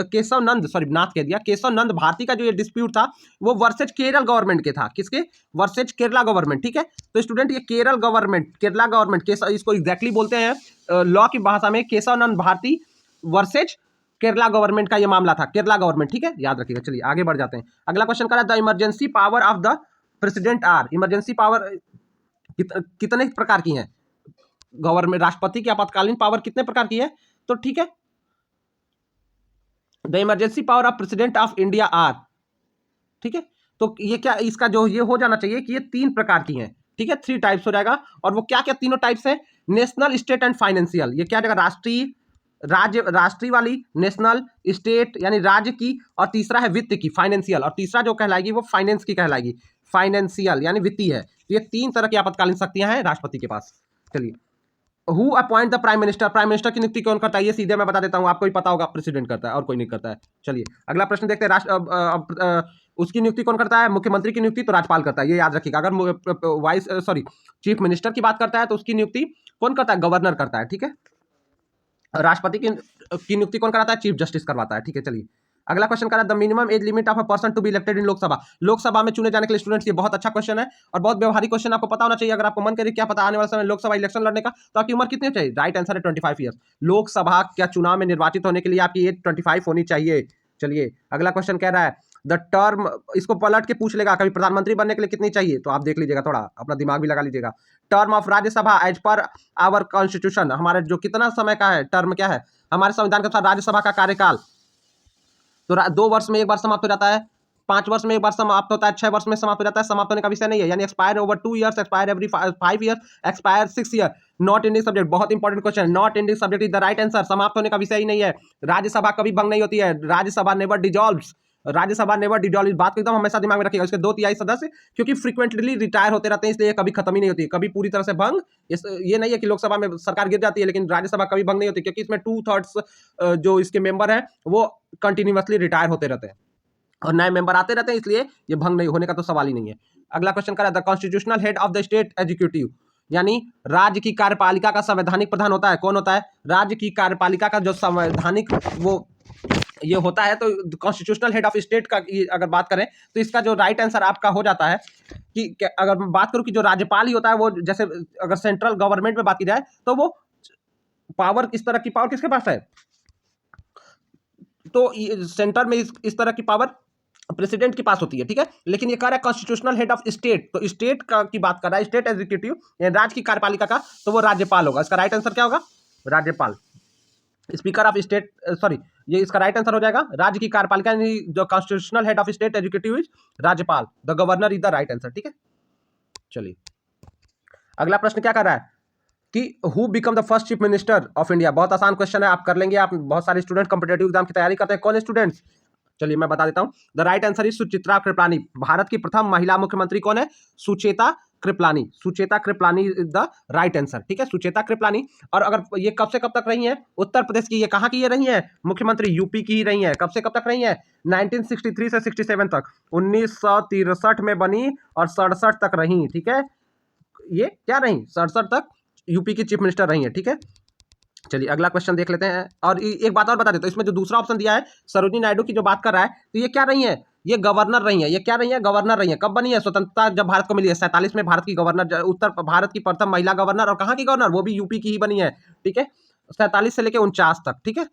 केशव नंद, सॉरी नाथ कह दिया, केशव नंद भारती का जो ये डिस्प्यूट था वो वर्सेज केरल गवर्नमेंट के था, किसके, वर्सेज केरला गवर्नमेंट, ठीक है। तो स्टूडेंट ये केरला गवर्नमेंट इसको एग्जैक्टली बोलते हैं लॉ की भाषा में केशव नंद भारती वर्सेज केरला गवर्नमेंट का ये मामला था, केरला गवर्नमेंट, ठीक है, याद रखिएगा। चलिए आगे बढ़ जाते हैं। अगला क्वेश्चन करा, the emergency power of the president are, emergency power कितने प्रकार की हैं, गवर्नमेंट राष्ट्रपति की आपातकालीन पावर कितने प्रकार की है, तो ठीक है, the emergency power of president of India are, ठीक है। तो ये क्या, इसका जो ये हो जाना चाहिए कि ये 3 प्रकार की हैं, ठीक है, 3 टाइप्स हो जाएगा। और वो क्या क्या तीनों टाइप्स हैं, नेशनल, स्टेट एंड फाइनेंशियल। ये क्या जाएगा, राष्ट्रीय वाली, नेशनल, स्टेट यानी राज्य की, और तीसरा है वित्त की, फाइनेंशियल, और तीसरा जो कहलाएगी वो फाइनेंस की कहलाएगी, फाइनेंशियल यानी वित्तीय है। तो ये 3 तरह की आपातकालीन शक्तियां हैं राष्ट्रपति के पास। चलिए, who appoint the prime minister, prime minister की नियुक्ति कौन करता है, ये सीधे मैं बता देता हूं, आपको भी पता होगा, प्रेसिडेंट करता है और कोई नहीं करता है। चलिए अगला प्रश्न देखते हैं, उसकी नियुक्ति कौन करता है, मुख्यमंत्री की नियुक्ति तो राज्यपाल करता है, ये याद रखिएगा। अगर चीफ मिनिस्टर की बात करता है तो उसकी नियुक्ति कौन करता है, गवर्नर करता है, ठीक है। राष्ट्रपति की नियुक्ति कौन कराता है, चीफ जस्टिस करवाता है, ठीक है। चलिए अगला क्वेश्चन करा the minimum age limit of a person to be elected in Lok Sabha. Lok Sabha में चुने जाने के लिए स्टूडेंट्स ये बहुत अच्छा क्वेश्चन है और बहुत व्यवहारिक क्वेश्चन आपको पता होना चाहिए। अगर आपको मन करे क्या पता आने वाले समय लोकसभा इलेक्शन लड़ने का, तो आपकी उम्र कितनी चाहिए? राइट आंसर है 25 ईयर्स। लोकसभा क्या चुनाव में निर्वाचित होने के लिए आपकी एज 25 होनी चाहिए। चलिए अगला क्वेश्चन कह रहा है द टर्म, इसको पलट के पूछ लेगा कभी प्रधानमंत्री बनने के लिए कितनी चाहिए, तो आप देख लीजिएगा, थोड़ा अपना दिमाग भी लगा लीजिएगा। Term of Rajya Sabha as per our constitution, हमारे जो कितना समय का है टर्म, क्या है हमारे संविधान के अनुसार राज्यसभा का कार्यकाल, तो 2 वर्ष में एक बार समाप्त हो जाता है, 5 वर्ष में एक बार समाप्त होता है, 6 वर्ष में समाप्त हो जाता है। समाप्त होने का विषय नहीं है, यानी expire over 2 years, expire every 5 year, expire 6 year. Not ending subject, बहुत important question, not ending subject is the right answer. समाप्त होने का विषय ही नहीं है। राज्यसभा कभी भंग नहीं होती है, Rajya Sabha never dissolves, Rajya Sabha never dissolve. इस बात को एकदम हमेशा दिमाग में रखिएगा। इसके 2/3 सदस्य क्योंकि फ्रीक्वेंटली रिटायर होते रहते हैं, इसलिए कभी खत्म ही नहीं होती, कभी पूरी तरह से भंग ये नहीं है कि लोकसभा में सरकार गिर जाती है, लेकिन राज्यसभा कभी भंग नहीं होती, क्योंकि इसमें 2/3 जो इसके मेंबर हैं वो कंटिन्यूअसली रिटायर होते रहते हैं और नए मेंबर आते रहते हैं, इसलिए ये भंग नहीं होने का तो सवाल ही नहीं है। अगला क्वेश्चन करा the constitutional head of the state executive, यानी राज्य की कार्यपालिका का संवैधानिक प्रधान होता है। कौन होता है? राज्य की कार्यपालिका का जो संवैधानिक वो ये होता है। तो कॉन्स्टिट्यूशनल हेड ऑफ स्टेट का अगर बात करें तो इसका जो राइट आंसर आपका हो जाता है कि अगर मैं बात करूं कि जो राज्यपाल ही होता है, वो जैसे अगर सेंट्रल गवर्नमेंट में बात की जाए तो वो पावर, इस तरह की पावर किसके पास है? तो सेंटर में इस तरह की पावर प्रेसिडेंट के पास होती है, ठीक है। लेकिन ये कह रहा है कॉन्स्टिट्यूशनल हेड ऑफ स्टेट, तो स्टेट का की बात कर रहा है, स्टेट एग्जीक्यूटिव राज्य की कार्यपालिका का, तो वो राज्यपाल होगा। इसका राइट आंसर क्या होगा? राज्यपाल। स्पीकर ऑफ स्टेट, सॉरी, ये इसका राइट आंसर हो जाएगा राज्य की कार्यपालिका, जो constitutional head of state executive is राज्यपाल, the governor is the right answer, ठीक है। चलिए अगला प्रश्न क्या कर रहा है कि who become the first chief minister of India. बहुत आसान क्वेश्चन है, आप कर लेंगे। आप बहुत सारे स्टूडेंट कॉम्पिटेटिव एग्जाम की तैयारी करते हैं। कौन स्टूडेंट्स? चलिए मैं बता देता हूं। The right answer is Suchitra Kripalani. Bharat की प्रथम महिला मुख्यमंत्री कौन है? Sucheta Kripalani. Sucheta Kripalani is the right answer, ठीक है, सुचेता कृपलानी। और अगर ये कब से कब तक रही है? उत्तर प्रदेश की। ये कहां की ये रही है? मुख्यमंत्री यूपी की ही रही है। कब से कब तक रही है? 1963 से 67 तक। 1963 में बनी और 67 तक रही, ठीक है। ये क्या रही? 67 तक यूपी की चीफ मिनिस्टर रही है, ठीक है। चलिए अगला क्वेश्चन देख लेते हैं। और एक बात और बता देता हूं, इसमें जो दूसरा ऑप्शन दिया है सरोजिनी नायडू की जो बात कर रहा है, तो ये क्या रही है? ये गवर्नर रही है। ये क्या रही है? गवर्नर रही है। कब बनी है? स्वतंत्रता जब भारत को मिली है 47 में। भारत की गवर्नर, उत्तर भारत की प्रथम महिला गवर्नर, और कहाँ की गवर्नर? वो भी यूपी की ही बनी है, ठीक है, 47 से लेकर 49 तक, ठीक है।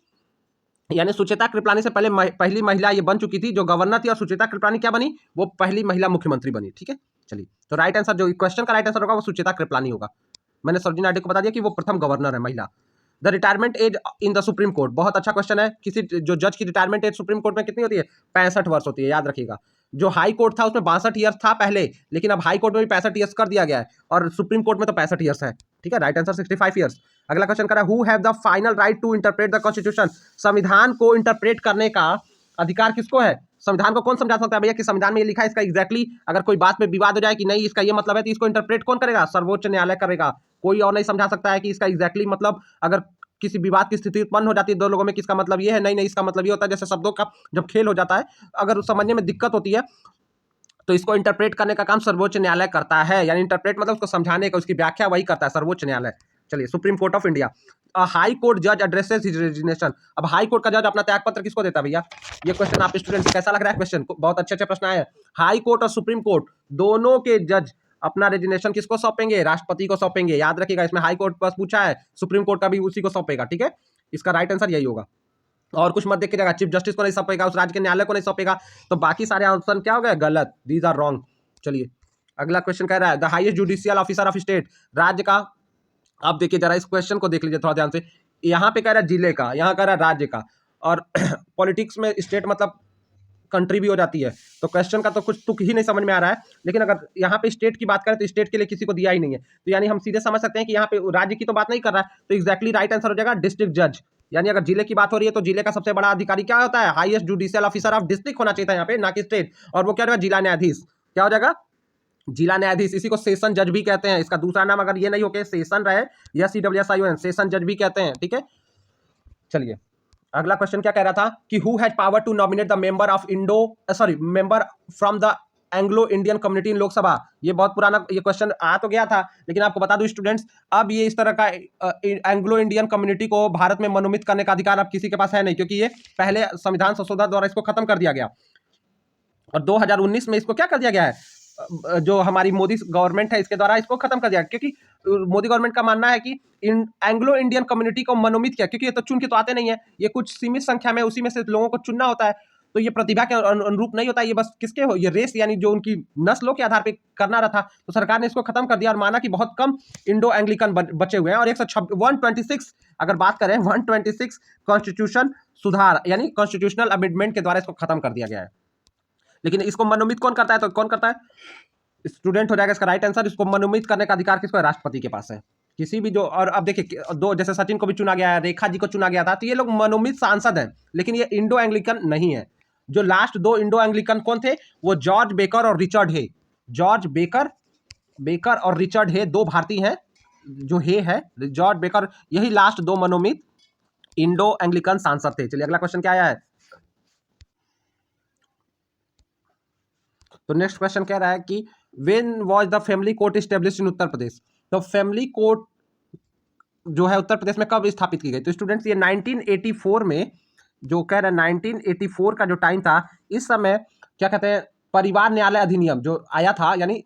यानी सुचेता कृपलानी से पहले पहली महिला ये बन चुकी थी जो गवर्नर थी, और सुचेता कृपलानी क्या बनी? वो पहली महिला मुख्यमंत्री बनी, ठीक है। चलिए तो राइट आंसर, जो क्वेश्चन का राइट आंसर होगा वो सुचेता कृपलानी होगा। मैंने सरोजिनी नायडू को बता दिया कि वो प्रथम गवर्नर है महिला। The retirement age in the supreme court, बहुत अच्छा क्वेश्चन है। किसी जो जज की रिटायरमेंट एज सुप्रीम कोर्ट में कितनी होती है? 65 वर्ष होती है, याद रखिएगा। जो हाई कोर्ट था उसमें 62 ईयर्स था पहले, लेकिन अब हाई कोर्ट में भी 65 ईयर्स कर दिया गया है, और सुप्रीम कोर्ट में तो 65 ईयर्स है, ठीक है। Right answer 65 years. अगला क्वेश्चन करा who have the final right to interpret the constitution. संविधान को इंटरप्रेट करने का अधिकार किसको है? संविधान को कौन समझा सकता है भैया कि संविधान में ये लिखा है, इसका एग्जैक्टली अगर कोई बात में विवाद हो जाए कि नहीं इसका ये मतलब है, तो इसको इंटरप्रेट कौन करेगा? सर्वोच्च न्यायालय करेगा। कोई और नहीं समझा सकता है कि इसका एग्जैक्टली मतलब, अगर किसी विवाद की स्थिति उत्पन्न हो जाती है दो लोगों में, किसका मतलब ये है, नहीं नहीं इसका मतलब ये होता है, जैसे शब्दों का जब खेल हो जाता है, अगर समझने में दिक्कत होती है, तो इसको इंटरप्रेट करने का काम सर्वोच्च न्यायालय करता है। यानी इंटरप्रेट मतलब उसको समझाने का, उसकी व्याख्या वही करता है, सर्वोच्च न्यायालय। चलिए supreme court of India. High court जज एड्रेसेस हिज रेजिग्नेशन। अब हाई कोर्ट का जज अपना त्याग पत्र किसको देता है भैया? ये क्वेश्चन आप स्टूडेंट कैसा लग रहा है? क्वेश्चन बहुत अच्छे प्रश्न आए हैं। हाई कोर्ट और सुप्रीम कोर्ट दोनों के जज अपना रेजिग्नेशन किसको सौंपेंगे? राष्ट्रपति को सौंपेंगे। याद रखिएगा, इसमें हाई कोर्ट बस पूछा है, सुप्रीम कोर्ट का भी उसी को सौंपेगा, ठीक है। इसका राइट आंसर यही होगा, और कुछ मत देखिएगा। चीफ जस्टिस को नहीं सौंपेगा, उस राज्य के न्यायालय को नहीं सौंपेगा, तो बाकी सारे ऑप्शन क्या हो गए? गलत, दीज आर रॉन्ग। चलिए अगला क्वेश्चन कह रहा है the highest judicial officer of state, राज्य का। आप देखिए जरा इस क्वेश्चन को देख लीजिए थोड़ा ध्यान से। यहाँ पे कह रहा है जिले का, यहाँ कह रहा है राज्य का, और पॉलिटिक्स में स्टेट मतलब कंट्री भी हो जाती है, तो क्वेश्चन का तो कुछ तुक ही नहीं समझ में आ रहा है। लेकिन अगर यहाँ पे स्टेट की बात करें तो स्टेट के लिए किसी को दिया ही नहीं है, तो यानी हम सीधे समझ सकते हैं कि यहाँ पे राज्य की तो बात नहीं कर रहा है, तो एग्जैक्टली राइट आंसर हो जाएगा डिस्ट्रिक्ट जज। यानी अगर जिले की बात हो रही है तो जिले का सबसे बड़ा अधिकारी क्या होता है? Highest judicial officer of district होना चाहिए था यहाँ पे, ना कि स्टेट, और वो क्या होगा? जिला न्यायाधीश। क्या हो जाएगा? जिला न्यायाधीश। इसी को सेशन जज भी कहते हैं। इसका दूसरा नाम अगर ये नहीं हो के सेशन रहे, या CWSION, सेशन जज भी कहते हैं, ठीक है। चलिए अगला क्वेश्चन क्या कह रहा था कि who has power to nominate the member of member from the Anglo Indian community in Lok Sabha. ये बहुत पुराना ये क्वेश्चन आ तो गया था, लेकिन आपको बता दूं स्टूडेंट्स, अब ये इस तरह का एंग्लो इंडियन कम्युनिटी को भारत में मनोनीत करने का अधिकार अब किसी के पास है नहीं, क्योंकि ये पहले संविधान संशोधन द्वारा इसको खत्म कर दिया गया और 2019 में इसको क्या कर दिया गया है, जो हमारी मोदी गवर्नमेंट है इसके द्वारा इसको खत्म कर दिया, क्योंकि मोदी गवर्नमेंट का मानना है कि एंग्लो इंडियन कम्युनिटी को मनोनीत किया, क्योंकि ये तो चुन के तो आते नहीं है, ये कुछ सीमित संख्या में उसी में से लोगों को चुनना होता है, तो ये प्रतिभा के अनुरूप नहीं होता, ये बस किसके हो, ये रेस यानी जो उनकी नस्लों के आधार पर करना रहा था, तो सरकार ने इसको खत्म कर दिया और माना कि बहुत कम इंडो एंग्लिकन बचे हुए हैं। और 126 अगर बात करें 126 कॉन्स्टिट्यूशन सुधार यानी कॉन्स्टिट्यूशनल अमेंडमेंट के द्वारा इसको खत्म कर दिया गया है। लेकिन इसको मनोनीत कौन करता है, तो कौन करता है, स्टूडेंट हो जाएगा इसका राइट आंसर। इसको मनोनीत करने का अधिकार किसको है, राष्ट्रपति के पास है। किसी भी जो, और अब देखिए दो, जैसे सचिन को भी चुना गया है, रेखा जी को चुना गया था, तो ये लोग मनोनीत सांसद हैं, लेकिन ये इंडो एंग्लिकन नहीं है। जो लास्ट दो इंडो एंग्लिकन कौन थे, वो जॉर्ज बेकर और रिचर्ड हे। जॉर्ज बेकर और रिचर्ड हे दो भारतीय हैं, जो हे है जॉर्ज बेकर, यही लास्ट दो मनोनीत इंडो एंग्लिकन सांसद थे। चलिए अगला क्वेश्चन क्या आया है, तो नेक्स्ट क्वेश्चन कह रहा है कि when was the family court established in Uttar Pradesh. तो फैमिली कोर्ट जो है उत्तर प्रदेश में कब स्थापित की गई, तो स्टूडेंट्स ये 1984 में, जो कह रहे हैं 1984 का जो टाइम था, इस समय क्या कहते हैं परिवार न्यायालय अधिनियम जो आया था, यानी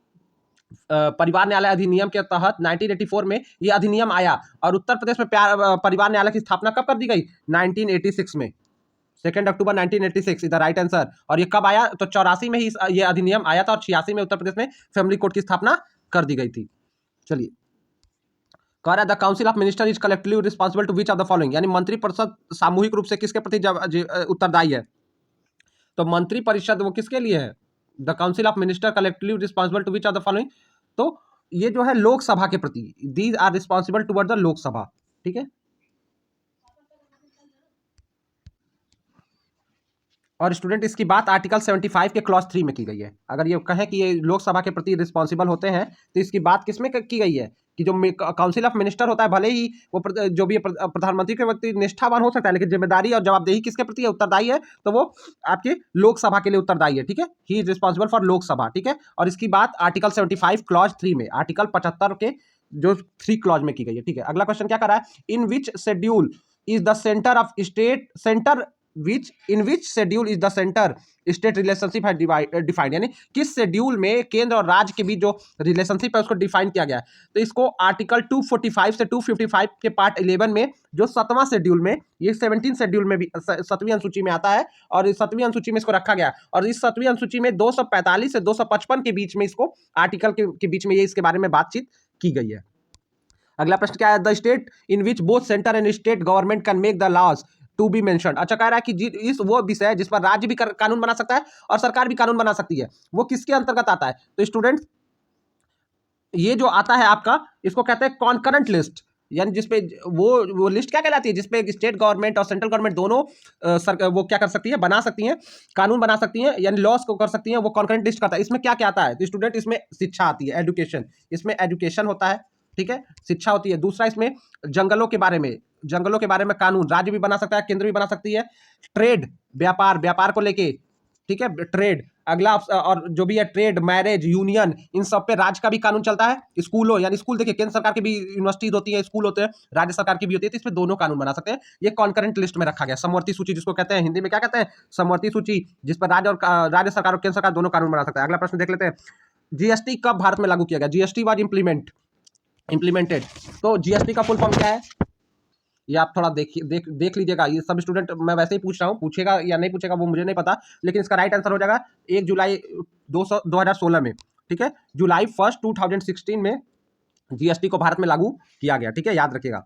परिवार न्यायालय अधिनियम के तहत 1984 में ये अधिनियम आया और उत्तर प्रदेश में परिवार न्यायालय की स्थापना कब कर दी गई, 1986 में, 2 अक्टूबर 1986 इधर राइट आंसर। और ये कब आया, तो 84 में ही ये अधिनियम आया था और 86 में उत्तर प्रदेश में फैमिली कोर्ट की स्थापना कर दी गई थी। चलिए कह रहा है the council of minister is collectively responsible to which of the following, यानी मंत्रिपरिषद सामूहिक रूप से किसके प्रति उत्तरदायी है, तो मंत्री परिषद वो किसके लिए है, the council of minister collectively responsible to which of the following, तो ये जो है लोकसभा के प्रति, these are responsible toward the Lok Sabha, ठीक है। और स्टूडेंट इसकी बात आर्टिकल 75 के क्लॉज 3 में की गई है। अगर ये कहें कि ये लोकसभा के प्रति रिस्पॉन्सिबल होते हैं, तो इसकी बात किसमें की गई है कि जो काउंसिल ऑफ मिनिस्टर होता है, भले ही वो जो भी प्रधानमंत्री के प्रति निष्ठावान हो सकता है, लेकिन जिम्मेदारी और जवाबदेही किसके प्रति उत्तरदायी है, तो वो आपके लोकसभा के लिए उत्तरदायी है, ठीक है। He is responsible for Lok Sabha, ठीक है। और इसकी बात आर्टिकल 75 क्लॉज 3 में, आर्टिकल 75 के जो 3 क्लॉज में की गई है, ठीक है। अगला क्वेश्चन क्या कर रहा है, in which schedule is the center of state center in which schedule is the center state relationship है डिफाइंड, यानी किस शेड्यूल में केंद्र और राज्य के बीच जो रिलेशनशिप है उसको डिफाइन किया गया है, तो इसको आर्टिकल 245 से 255 के पार्ट 11 में, जो 7वां शेड्यूल में, ये 17 शेड्यूल में भी 7वीं अनुसूची में आता है और इस 7वीं अनुसूची में इसको रखा गया, और इस 7वीं अनुसूची में 245 से 255 के बीच में इसको आर्टिकल के बीच में ये इसके बारे में बातचीत की गई है। अगला प्रश्न क्या है, the state in which both centre and state government can make the laws to be mentioned. अच्छा कह रहा है कि इस वो विषय है जिस पर राज्य भी कानून बना सकता है और सरकार भी कानून बना सकती है, वो किसके अंतर्गत आता है, तो स्टूडेंट्स ये जो आता है आपका, इसको कहते हैं कॉन्करेंट लिस्ट, यानी जिसपे वो लिस्ट क्या कहलाती है, जिसपे स्टेट गवर्नमेंट और सेंट्रल गवर्नमेंट दोनों वो क्या कर सकती है, बना सकती हैं, कानून बना सकती हैं, यानी लॉस को कर सकती हैं, वो कॉन्करेंट लिस्ट करता है। इसमें क्या क्या आता है, तो स्टूडेंट इसमें शिक्षा आती है, एजुकेशन, इसमें एजुकेशन होता है, ठीक है, शिक्षा होती है। दूसरा इसमें जंगलों के बारे में कानून राज्य भी बना सकता है, केंद्र भी बना सकती है। ट्रेड, व्यापार को लेके, ठीक है, ट्रेड। अगला और जो भी है ट्रेड, मैरिज, यूनियन, इन सब पे राज्य का भी कानून चलता है। स्कूलों, यानी स्कूल देखिए केंद्र सरकार की भी यूनिवर्सिटी होती है, स्कूल होते हैं, राज्य सरकार की भी होती है, तो इसमें दोनों कानून बना सकते हैं। ये कॉन्करेंट लिस्ट में रखा गया, समवर्ती सूची जिसको कहते हैं, हिंदी में क्या कहते हैं, समवर्ती सूची, जिस पर राज्य सरकार और केंद्र सरकार दोनों कानून बना सकते हैं। अगला प्रश्न देख लेते हैं, जीएसटी कब भारत में लागू किया गया, जीएसटी वाज इम्प्लीमेंटेड, तो जीएसटी का फुल फॉर्म क्या है, ये आप थोड़ा देख लीजिएगा। ये सब स्टूडेंट मैं वैसे ही पूछ रहा हूँ, पूछेगा या नहीं पूछेगा वो मुझे नहीं पता, लेकिन इसका राइट आंसर हो जाएगा 1 जुलाई 2016 में, ठीक है, जुलाई 1 2016 में जीएसटी को भारत में लागू किया गया, ठीक है, याद रखिएगा।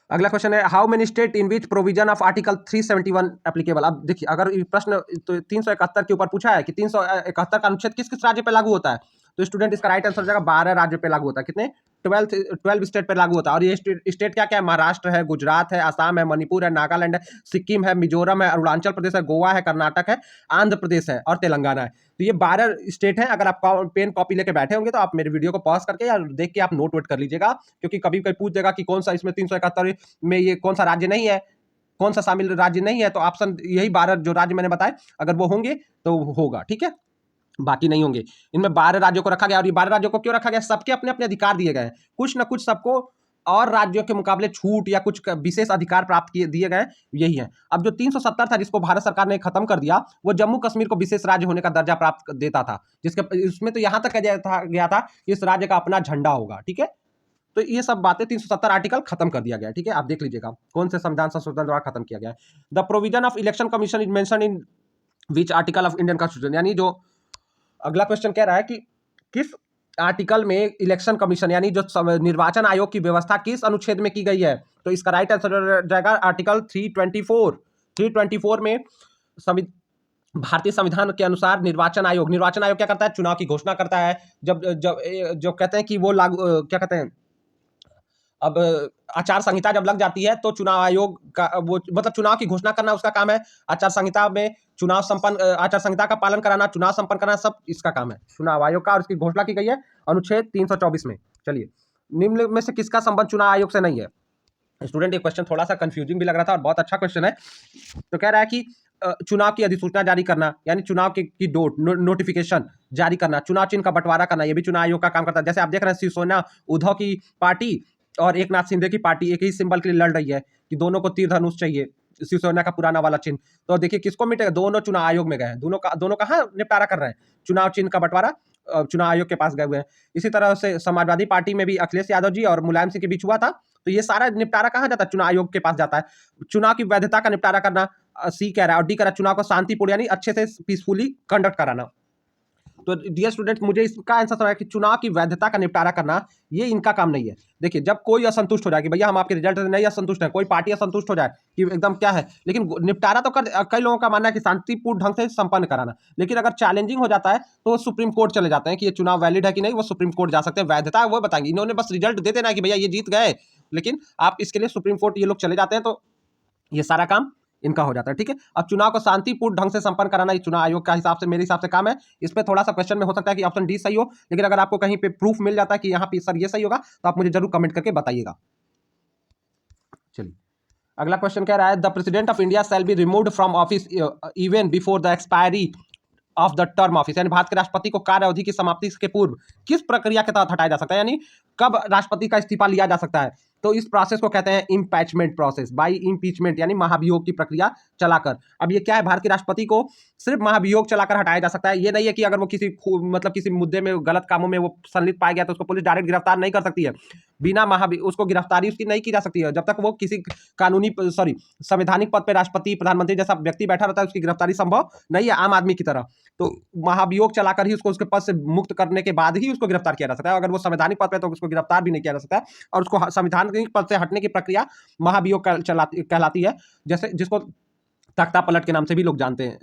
अगला क्वेश्चन है, how many state in which provision of article 371 applicable. अब देखिए अगर प्रश्न तो 371 के ऊपर पूछा है कि 371 का अनुच्छेद किस किस राज्य पे लागू होता है, तो स्टूडेंट इसका राइट आंसर हो जाएगा 12 राज्य पे लागू होता है। कितने, 12 स्टेट पे लागू होता है। और ये स्टेट क्या क्या है, महाराष्ट्र है, गुजरात है, असम है, मणिपुर है, नागालैंड है, सिक्किम है, मिजोरम है, अरुणाचल प्रदेश है, गोवा है, कर्नाटक है, आंध्र प्रदेश है और तेलंगाना है। तो ये 12 स्टेट हैं। अगर आप पेन कॉपी लेके बैठे होंगे तो आप मेरे वीडियो को पॉज करके या देख के आप नोट वोट कर लीजिएगा, क्योंकि कभी कभी पूछ देगा कि कौन सा इसमें 371 में ये कौन सा राज्य नहीं है, कौन सा शामिल राज्य नहीं है, तो ऑप्शन यही 12 जो राज्य मैंने बताए, अगर वो होंगे तो होगा, ठीक है, बाकी नहीं होंगे। इनमें 12 राज्यों को रखा गया, और ये 12 राज्यों को क्यों रखा गया? सबके अपने अपने अधिकार दिए गए हैं, कुछ ना कुछ सबको और राज्यों के मुकाबले छूट या कुछ विशेष अधिकार प्राप्त किए दिए गए, यही है। अब जो 370 था जिसको भारत सरकार ने खत्म कर दिया, वो जम्मू कश्मीर को विशेष राज्य होने का दर्जा प्राप्त देता था, जिसके उसमें तो यहां तक कहा गया था कि इस राज्य का अपना झंडा होगा, ठीक है। तो ये सब बातें 370 आर्टिकल खत्म कर दिया गया, ठीक है। आप देख लीजिएगा कौन से संविधान संशोधन द्वारा खत्म किया गया है। The provision of election commission is mention in which article of Indian constitution, यानी जो अगला क्वेश्चन कह रहा है कि किस आर्टिकल में इलेक्शन कमीशन यानी जो निर्वाचन आयोग की व्यवस्था किस अनुच्छेद में की गई है, तो इसका राइट आंसर जाएगा आर्टिकल 324। 324 में भारतीय संविधान के अनुसार निर्वाचन आयोग क्या करता है? चुनाव की घोषणा करता है। जब जब जो कहते हैं कि वो लागू क्या कहते हैं, अब आचार संहिता जब लग जाती है तो चुनाव आयोग का वो मतलब चुनाव की घोषणा करना उसका काम है। आचार संहिता में चुनाव संपन्न आचार संहिता का पालन कराना, चुनाव संपन्न कराना, सब इसका काम है चुनाव आयोग का, और इसकी घोषणा की गई है अनुच्छेद 324 में। चलिए, निम्न में से किसका संबंध चुनाव आयोग से नहीं है? स्टूडेंट, ये क्वेश्चन थोड़ा सा कंफ्यूजिंग भी लग रहा था और बहुत अच्छा क्वेश्चन है। तो कह रहा है कि चुनाव की अधिसूचना जारी करना, यानी चुनाव की नोटिफिकेशन जारी करना, चुनाव चिन्ह का बंटवारा करना, ये भी चुनाव आयोग का काम करता है। जैसे आप देख रहे हैं शिवसेना उद्धव की पार्टी और एकनाथ शिंदे की पार्टी एक ही सिंबल के लिए लड़ रही है कि दोनों को तीर धनुष चाहिए, शिवसेना का पुराना वाला चिन्ह। तो देखिए किसको मिटेगा, दोनों चुनाव आयोग में गए हैं, दोनों कहाँ निपटारा कर रहे हैं? चुनाव चिन्ह का बंटवारा चुनाव आयोग के पास गए हुए हैं। इसी तरह से समाजवादी पार्टी में भी अखिलेश यादव जी और मुलायम सिंह के बीच हुआ था, तो ये सारा निपटारा कहाँ जाता है? चुनाव आयोग के पास जाता है। चुनाव की वैधता का निपटारा करना सी कह रहा है, और डी कह रहा है चुनाव को शांतिपूर्ण यानी अच्छे से पीसफुली कंडक्ट कराना। तो डियर स्टूडेंट, मुझे इसका आंसर समझ कि चुनाव की वैधता का निपटारा करना ये इनका काम नहीं है। देखिए, जब कोई असंतुष्ट हो जाए कि भैया हम आपके रिजल्ट से नहीं असंतुष्ट है, कोई पार्टी असंतुष्ट हो जाए कि एकदम क्या है, लेकिन निपटारा तो कर, कई लोगों का मानना है कि शांतिपूर्ण ढंग से संपन्न कराना, लेकिन अगर चैलेंजिंग हो जाता है तो वो सुप्रीम कोर्ट चले जाते हैं कि ये चुनाव वैलिड है कि नहीं, वो सुप्रीम कोर्ट जा सकते हैं। वैधता है वो बताएंगे, इन्होंने बस रिजल्ट दे देना कि भैया ये जीत गए, लेकिन आप इसके लिए सुप्रीम कोर्ट ये लोग चले जाते हैं, तो ये सारा काम इनका हो जाता है, ठीक है। अब चुनाव को शांतिपूर्ण ढंग से संपन्न कराना ये चुनाव आयोग का हिसाब से, मेरे हिसाब से काम है। इस पे थोड़ा सा क्वेश्चन में हो सकता है कि ऑप्शन डी सही हो, लेकिन अगर आपको कहीं पे प्रूफ मिल जाता है कि यहाँ पे सर ये सही होगा तो आप मुझे जरूर कमेंट करके बताइएगा। चलिए, अगला क्वेश्चन कह रहा है the president of India shall be removed from office even before the expiry of the term office, यानी भारत के राष्ट्रपति को कार्य अवधि की समाप्ति के पूर्व किस प्रक्रिया के तहत हटाया जा सकता है, यानी कब राष्ट्रपति का इस्तीफा लिया जा सकता है? तो इस प्रोसेस को कहते हैं इम्पीचमेंट प्रोसेस, बाय इम्पीचमेंट यानी महाभियोग की प्रक्रिया चलाकर। अब ये क्या है, भारत के राष्ट्रपति को सिर्फ महाभियोग चलाकर हटाया जा सकता है। ये नहीं है कि अगर वो किसी मुद्दे में गलत कामों में वो संलिप्त पाया गया तो उसको पुलिस डायरेक्ट गिरफ्तार नहीं कर सकती है, बिना उसको गिरफ्तारी उसकी नहीं की जा सकती है जब तक वो किसी संवैधानिक पद पर राष्ट्रपति प्रधानमंत्री जैसा व्यक्ति बैठा रहता है, उसकी गिरफ्तारी संभव नहीं है आम आदमी की तरह। तो महाभियोग चलाकर ही उसको उसके पद से मुक्त करने के बाद ही उसको गिरफ्तार किया जा सकता है। अगर वो संवैधानिक पद पे तो उसको गिरफ्तार भी नहीं किया जा सकता है, और उसको संवैधानिक पद से हटने की प्रक्रिया महाभियोग कहलाती है, जैसे जिसको तख्ता पलट के नाम से भी लोग जानते हैं,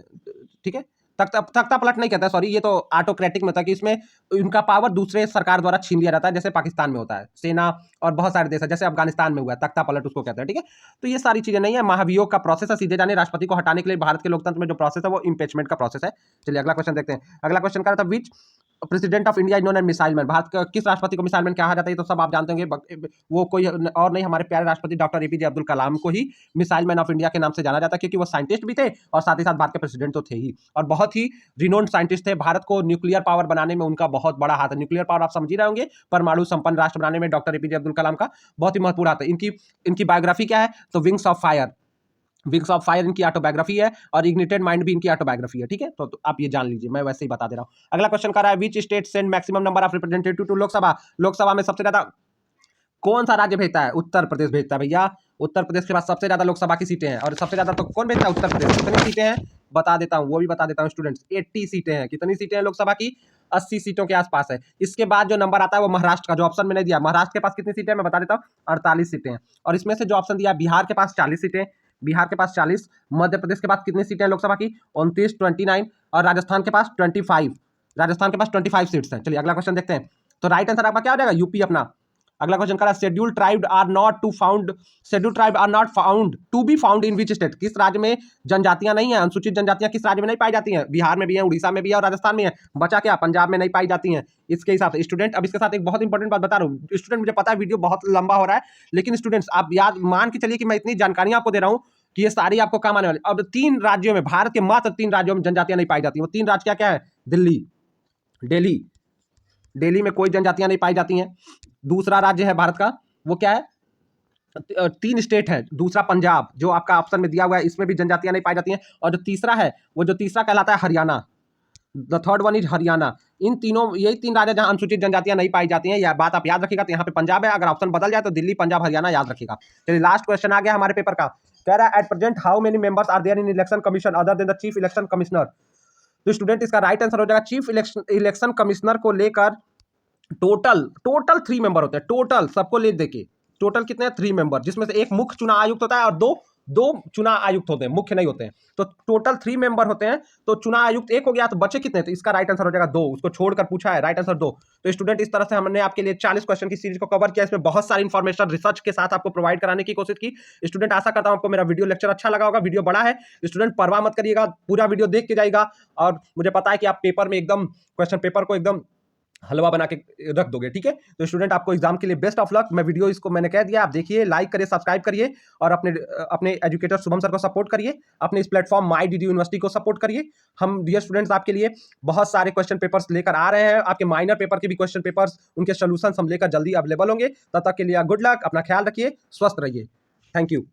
ठीक है। तख्ता पलट नहीं कहता, सॉरी, ये तो ऑटोक्रेटिक में था कि इसमें उनका पावर दूसरे सरकार द्वारा छीन लिया जाता है, जैसे पाकिस्तान में होता है सेना और बहुत सारे देश है, जैसे अफगानिस्तान में हुआ है, तख्ता पलट उसको कहते हैं, ठीक है। तो ये सारी चीजें नहीं है, महाभियोग का प्रोसेस है, सीधे जाने राष्ट्रपति को हटाने के लिए भारत के लोकतंत्र में जो प्रोसेस है वो इम्पीचमेंट का प्रोसेस है। चलिए अगला क्वेश्चन देखते हैं। अगला क्वेश्चन क्या था, which president of India is known as missile man, Bharat का किस राष्ट्रपति को मिसाइल मैन कहा जाता है? तो सब आप जानते होंगे, वो कोई और नहीं, हमारे प्यारे राष्ट्रपति डॉक्टर एपीजे अब्दुल कलाम को ही मिसाइल मैन ऑफ इंडिया के नाम से जाना जाता है, क्योंकि वो साइंटिस्ट भी थे और साथ ही साथ भारत के प्रेसिडेंट तो थे ही, और बहुत ही रिनोन्ड साइंटिस्ट थे। भारत को न्यूक्लियर पावर बनाने में उनका बहुत बड़ा हाथ है। न्यूक्लियर पावर आप समझ ही रहे होंगे, परमाणु संपन्न राष्ट्र बनाने में डॉक्टर एपीजे अब्दुल कलाम का बहुत ही महत्वपूर्ण हाथ है। इनकी बायोग्राफी क्या है? तो विंग्स ऑफ फायर इनकी ऑटोबायोग्राफी है, और इग्निटेड माइंड भी इनकी ऑटोबायोग्राफी है, ठीक है। तो आप ये जान लीजिए, मैं वैसे ही बता दे रहा हूं। अगला क्वेश्चन कर रहा है which state send maximum number of representative to Lok Sabha में सबसे ज्यादा कौन सा राज्य भेजता है? उत्तर प्रदेश भेजता है भैया। उत्तर प्रदेश के पास सबसे ज्यादा लोकसभा की सीटें हैं, और सबसे ज्यादा तो कौन भेजता है? उत्तर प्रदेश। कितनी सीटें हैं बता देता हूँ, वो भी बता देता हूँ स्टूडेंट्स, 80 सीटें हैं। कितनी सीटें हैं लोकसभा की? 80 सीटों के आसपास है। इसके बाद जो नंबर आता है वो महाराष्ट्र का, जो ऑप्शन में नहीं दिया। महाराष्ट्र के पास कितनी सीटें मैं बता देता हूँ, 48 सीटें हैं। और इसमें से जो ऑप्शन दिया, बिहार के पास 40 सीटें, बिहार के पास 40, मध्य प्रदेश के पास कितनी सीटें हैं लोकसभा की? 29, 29, और राजस्थान के पास 25, राजस्थान के पास 25 सीट्स हैं। चलिए अगला क्वेश्चन देखते हैं। तो राइट आंसर आपका क्या हो जाएगा? यूपी अपना। अगला क्वेश्चन करा scheduled tribe are not found to be found in which state, किस राज्य में जनजातियां नहीं है, अनुसूचित जनजातियां किस राज्य में नहीं पाई जाती हैं? बिहार में भी है, उड़ीसा में भी है, और राजस्थान में है। बचा क्या? पंजाब में नहीं पाई जाती हैं। इसके हिसाब से स्टूडेंट, अब इसके साथ एक बहुत इंपॉर्टेंट बात बता रहा हूँ स्टूडेंट, मुझे पता है वीडियो बहुत लंबा हो रहा है, लेकिन स्टूडेंट्स आप याद मान के चलिए कि मैं इतनी जानकारियां आपको दे रहा हूँ, कि ये सारी आपको काम आने वाली। अब 3 राज्यों में, भारत के मात्र 3 राज्यों में जनजातियां नहीं पाई जाती। वो 3 राज्य क्या क्या है? दिल्ली, दिल्ली में कोई जनजातियां नहीं पाई जाती हैं। दूसरा राज्य है भारत का, वो क्या है? 3 स्टेट है। दूसरा पंजाब, जो आपका ऑप्शन में दिया हुआ है, इसमें भी जनजातियां नहीं पाई जाती हैं। और जो तीसरा है, वो जो तीसरा कहलाता है Haryana. The third one is Haryana. इन तीनों, यही 3 राज्य जहां अनुसूचित जनजातियां नहीं पाई जाती हैं। यह बात आप याद रखिएगा। तो यहाँ पे पंजाब है, अगर ऑप्शन बदल जाए तो दिल्ली, पंजाब, हरियाणा याद रखिएगा। चलिए लास्ट क्वेश्चन आ गया हमारे पेपर का। कह रहा है at present how many members are there in election commission other than the chief election commissioner. तो स्टूडेंट इसका राइट आंसर हो जाएगा चीफ इलेक्शन कमिश्नर को लेकर टोटल 3 मेंबर होते हैं। टोटल सबको ले देके टोटल कितने हैं? 3 मेंबर, जिसमें से एक मुख्य चुनाव आयुक्त होता है और दो चुनाव आयुक्त होते हैं, मुख्य नहीं होते हैं। तो टोटल 3 मेंबर होते हैं। तो चुनाव आयुक्त एक हो गया, तो बचे कितने? तो इसका राइट आंसर हो जाएगा 2। उसको छोड़कर पूछा है, राइट आंसर 2। तो स्टूडेंट इस तरह से हमने आपके लिए 40 क्वेश्चन की सीरीज को कवर किया। इसमें बहुत सारी इंफॉर्मेशन रिसर्च के साथ आपको प्रोवाइड कराने की कोशिश की। स्टूडेंट आशा करता हूं आपको मेरा वीडियो लेक्चर अच्छा लगा होगा। वीडियो बड़ा है, स्टूडेंट परवाह मत करिएगा, पूरा वीडियो देख के जाइएगा। और मुझे पता है कि आप पेपर में एकदम क्वेश्चन पेपर को एकदम हलवा बना के रख दोगे, ठीक है। तो स्टूडेंट आपको एग्जाम के लिए बेस्ट ऑफ लक। मैं वीडियो इसको मैंने कह दिया, आप देखिए, लाइक करिए, सब्सक्राइब करिए और अपने एजुकेटर शुभम सर को सपोर्ट करिए। अपने इस प्लेटफॉर्म माई डी यूनिवर्सिटी को सपोर्ट करिए। हम डियर स्टूडेंट्स आपके लिए बहुत सारे क्वेश्चन पेपर्स लेकर आ रहे हैं। आपके माइनर पेपर के भी क्वेश्चन पेपर्स, उनके सोल्यूशन हम लेकर जल्दी अवेलेबल होंगे। तब तक के लिए गुड लक, अपना ख्याल रखिए, स्वस्थ रहिए। Thank you.